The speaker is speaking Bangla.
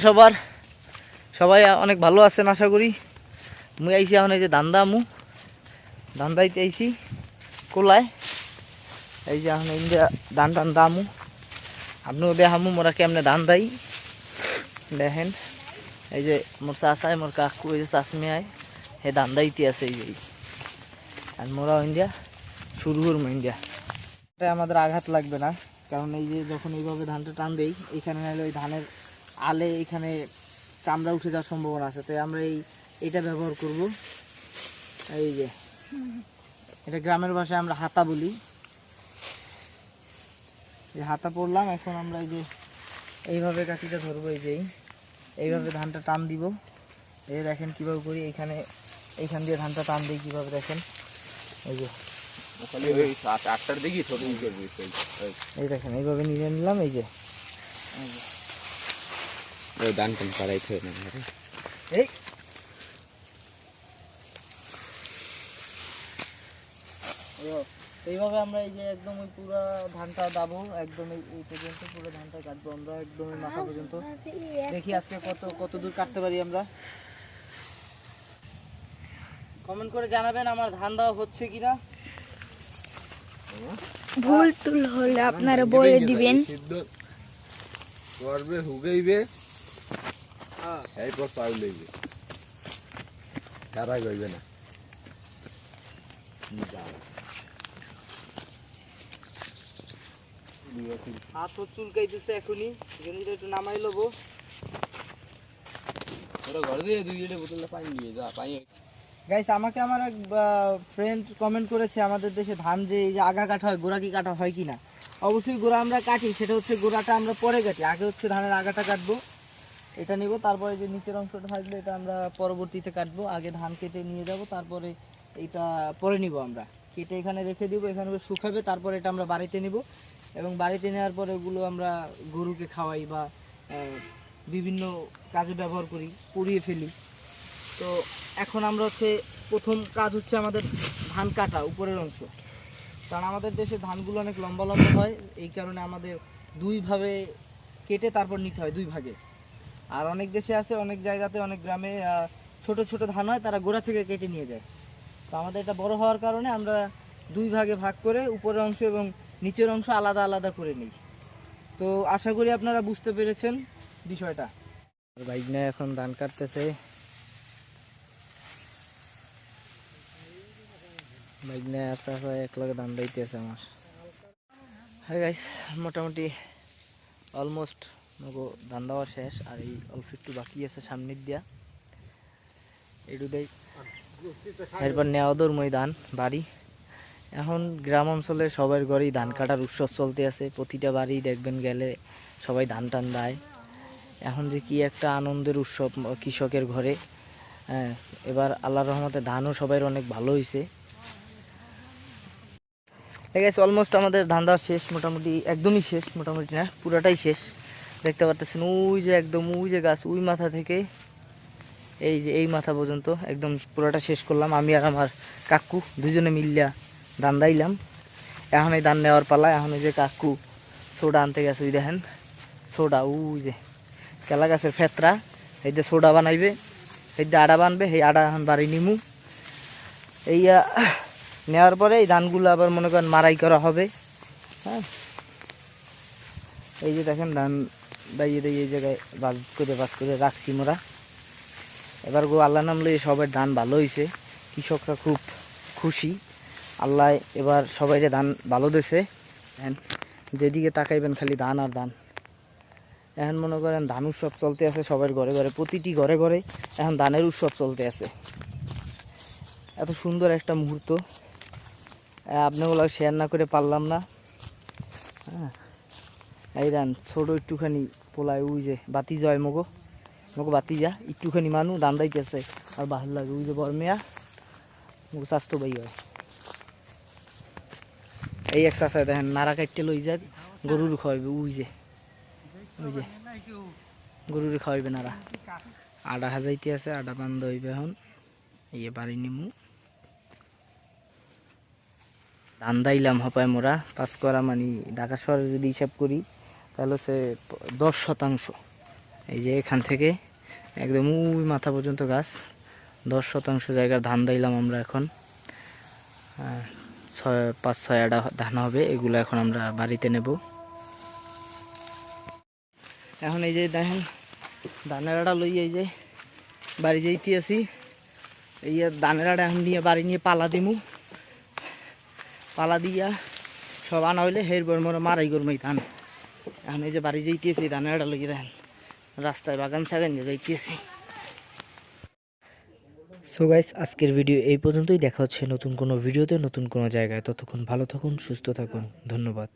সবার সবাই অনেক ভালো আছেন আশা করি। মুই আইছি এখন এই যে ধান দাইতে আইছি কোলায়। এই যে এখন ইন্ডিয়া ধান দামু আপনিও দেখামু মোরা কেমনে ধান দাই দেখেন। এই যে মোর চাচাই মোর কাকু এই যে চাষমি আয় হে ধান দাইতে আছে এই যে আর মোরা ইন্ডিয়া শুরু করবো ইন্ডিয়া। এটা আমাদের আঘাত লাগবে না, কারণ এই যে যখন এইভাবে ধানটা টান দেই এখানে নাহলে ওই ধানের আলে এখানে চামড়া উঠে যাওয়ার সম্ভাবনা আছে, তাই আমরা এইটা ব্যবহার করব। এই যে এটা গ্রামের ভাষায় আমরা হাতা বলি। এই হাতা পড়লাম, এখন আমরা এই যে এইভাবে কাঠিটা ধরবো, এই যে এইভাবে ধানটা টান দিব। এই দেখেন কিভাবে করি, এইখান দিয়ে ধানটা টান দিই কিভাবে দেখেন। এই যে এই দেখেন এইভাবে নিয়ে নিলাম। এই যে ধান টান পাড়াইতে এই এইভাবে আমরা এই যে একদম ওই পুরো ধানটা দাবো, একদম এই পর্যন্ত পুরো ধানটা কাটবো আমরা একদম এই মাথা পর্যন্ত। দেখি আজকে কত দূর কাটতে পারি আমরা। কমেন্ট করে জানাবেন আমার ধান দেওয়া হচ্ছে কিনা। ভুল টুল হলে আপনারা বলে দিবেন। করবে হুগাইবে এরপর চাউল লইবে, তারা গইবে না। হাত তো চুলকাইতেছে এখনই, গেঞ্জিটা একটু নামাই লবো। ঘরে দিয়ে 2 লিটার বোতলে পানি নিয়ে যা পানি। গাইস, আমাকে আমার এক ফ্রেন্ড কমেন্ট করেছে আমাদের দেশে ধান যে এই যে আগা কাটা হয়, গোড়া কি কাটা হয় কিনা। অবশ্যই গোড়া আমরা কাটি, সেটা হচ্ছে গোড়াটা আমরা পরে কাটি। আগে হচ্ছে ধানের আগাটা কাটবো, এটা নিব, তারপরে যে নিচের অংশটা থাকবে এটা আমরা পরবর্তীতে কাটবো। আগে ধান কেটে নিয়ে যাব, তারপরে এটা পরে নিব আমরা কেটে এখানে রেখে দিব, এখানে শুকাবে, তারপরে এটা আমরা বাড়িতে নিব এবং বাড়িতে নেওয়ার পরে ওগুলো আমরা গরুকে খাওয়াই বা বিভিন্ন কাজে ব্যবহার করি, পুড়িয়ে ফেলি। তো এখন আমরা হচ্ছে প্রথম কাজ হচ্ছে আমাদের ধান কাটা উপরের অংশ, কারণ আমাদের দেশে ধানগুলো অনেক লম্বা লম্বা হয়, এই কারণে আমাদের দুইভাবে কেটে তারপর নিতে হয়, 2 ভাগে। আর অনেক দেশে আছে, অনেক জায়গাতে, অনেক গ্রামে ছোট ছোট ধান হয়, তারা গোড়া থেকে কেটে নিয়ে যায়। তো আমাদের এটা বড় হওয়ার কারণে আমরা 2 ভাগে ভাগ করে উপরের অংশ এবং নিচের অংশ আলাদা আলাদা করে নিই। তো আশা করি আপনারা বুঝতে পেরেছেন বিষয়টা। ভাইগনা এখন ধান কাটতেছে, ভাইগনা আস্তে আস্তে এক লগে ধান দিতেছে আমার। হ্যাঁ গাইস, মোটামুটি অলমোস্ট ধান দেওয়া শেষ, আর এই অল্প একটু বাকি আছে সামনের দিয়া একটু দেই, এরপর নেওয়া দৌড়ময় ধান বাড়ি। এখন গ্রাম অঞ্চলে সবার ঘরেই ধান কাটার উৎসব চলতে আছে, প্রতিটা বাড়ি দেখবেন গেলে সবাই ধান টান দেয়। এখন যে কি একটা আনন্দের উৎসব কৃষকের ঘরে। হ্যাঁ, এবার আল্লাহর রহমতে ধানও সবাই অনেক ভালো হয়েছে। ঠিক আছে, অলমোস্ট আমাদের ধান দেওয়া শেষ, মোটামুটি একদমই শেষ, মোটামুটি না পুরাটাই শেষ। দেখতে পাচ্ছেন ওই যে একদম ওই যে গাছ, ওই মাথা থেকে এই যে এই মাথা পর্যন্ত একদম পুরাটা শেষ করলাম আমি আর আমার কাকু দুজনে মিলিয়া ধান দাইলাম। এখন এই ধান নেওয়ার পালা। এখন ওই যে কাকু সোডা আনতে গেছে, ওই দেখেন সোডা, ওই যে কেলা গাছের ফেতরা, এই যে সোডা বানাইবে, এই যে আডা বানবে, এই আডা এখন বাড়ি নিমু। এই নেওয়ার পরে এই ধানগুলো আবার মনে করেন মারাই করা হবে। হ্যাঁ, এই যে দেখেন ধান দাইয়ে দিয়ে এই জায়গায় বাজ করে রাখছি মোরা। এবার আল্লাহ নাম লইয়ে সবার ধান ভালো হয়েছে, কৃষকরা খুব খুশি। আল্লাহ এবার সবাই ধান ভালো দিয়েছে। যেদিকে তাকাইবেন খালি ধান আর ধান। এখন মনে করেন ধান উৎসব চলতে আছে সবার ঘরে ঘরে, প্রতিটি ঘরে ঘরে এখন ধানের উৎসব চলতে আছে। এত সুন্দর একটা মুহূর্ত আপনাগুলো শেয়ার না করে পারলাম না। হ্যাঁ, এই ধান ছোট একটুখানি পোলায়, ওই যে বাতি যায় মগো বাতি যা একটুখানি মানুষ ধান দাইতেছে আর ভালো লাগে। ওই যে বরমেয়া মগো স্বাস্থ্য বাই হয়। এই এক্সারসাইজ দেখেন নাড়া কাটতে লই যাক, গরুর খাওয়াইবে, ওই যে গরুর খাওয়াইবে নাড়া। আডা হাজাইতে আছে, আডা বান্ধ হইবে এখন। এই বাড়ি নিমু ধান দাইলাম হপায় মোরা 5 করা, মানে ঢাকা শহরে যদি হিসাব করি তাহলে হচ্ছে 10%। এই যে এখান থেকে একদম ওই মাথা পর্যন্ত গাছ। 10% জায়গার ধান দিলাম আমরা এখন। 5-6 আটা ধান হবে, এগুলো এখন আমরা বাড়িতে নেব। এখন এই যে দেখেন ধানের আটা লই এই যে বাড়ি যাইতে আছি। এই ধানের আটা এখন নিয়ে বাড়ি নিয়ে পালা দিমু, পালা দিয়া সব আনা হইলে হের বর মরে মারাই করবো ধান। এখন এই যে বাড়ি যাইতেছি ধানের আটা লইয়ে দেখেন রাস্তায় বাগান সাগান নিয়ে যাইতেছি। সো গাইস, আজকের ভিডিও এই পর্যন্তই। দেখা হচ্ছে নতুন কোনো ভিডিওতে, নতুন কোনো জায়গায়। ততক্ষণ ভালো থাকুন, সুস্থ থাকুন, ধন্যবাদ।